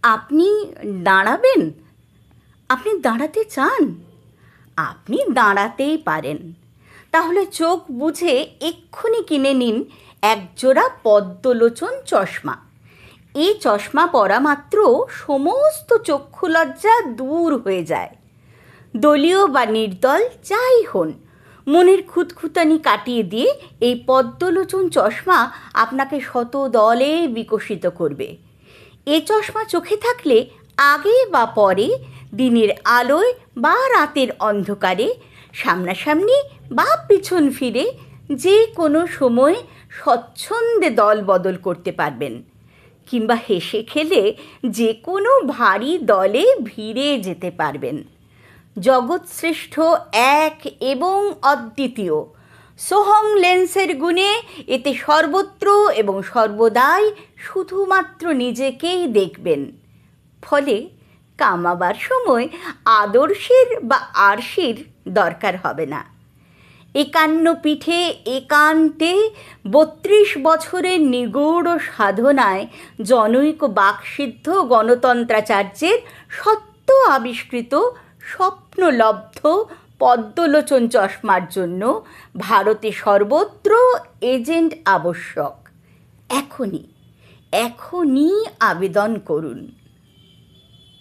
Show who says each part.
Speaker 1: আপনি দাঁড়াবেন? আপনি দাঁড়াতে চান? আপনি দাঁড়াতেই পারেন। তাহলে চোখ বুজে এক্ষুনি কিনে নিন একজোড়া পদ্মলোচন চশমা। এই চশমা পরা মাত্র সমস্ত চক্ষুলজ্জা দূর হয়ে যায়। দলীয় বা নির্দল যাই হন, মনের খুঁতখুঁতানি কাটিয়ে দিয়ে এই পদ্মলোচন চশমা আপনাকে শত দলে বিকশিত করবে। এ চশমা চোখে থাকলে আগে বা পরে, দিনের আলোয় বা রাতের অন্ধকারে, সামনাসামনি বা পিছন ফিরে যে কোনো সময় স্বচ্ছন্দে দল বদল করতে পারবেন, কিংবা হেসে খেলে যে কোনো ভারী দলে ভিড়ে যেতে পারবেন। জগৎশ্রেষ্ঠ এক এবং অদ্বিতীয় সোহং লেন্সের গুণে এতে সর্বত্র এবং সর্বদাই শুধুমাত্র নিজেকেই দেখবেন। ফলে কামাবার সময় আদর্শের বা আরশির দরকার হবে না। ৫১ পিঠে একান্তে ৩২ বছরের নিগূঢ় সাধনায় জনৈক বাকসিদ্ধ গণতন্ত্রাচার্যের সত্য আবিষ্কৃত স্বপ্নলব্ধ পদ্মলোচন চশমার জন্য ভারতে সর্বত্র এজেন্ট আবশ্যক। এখনই আবেদন করুন।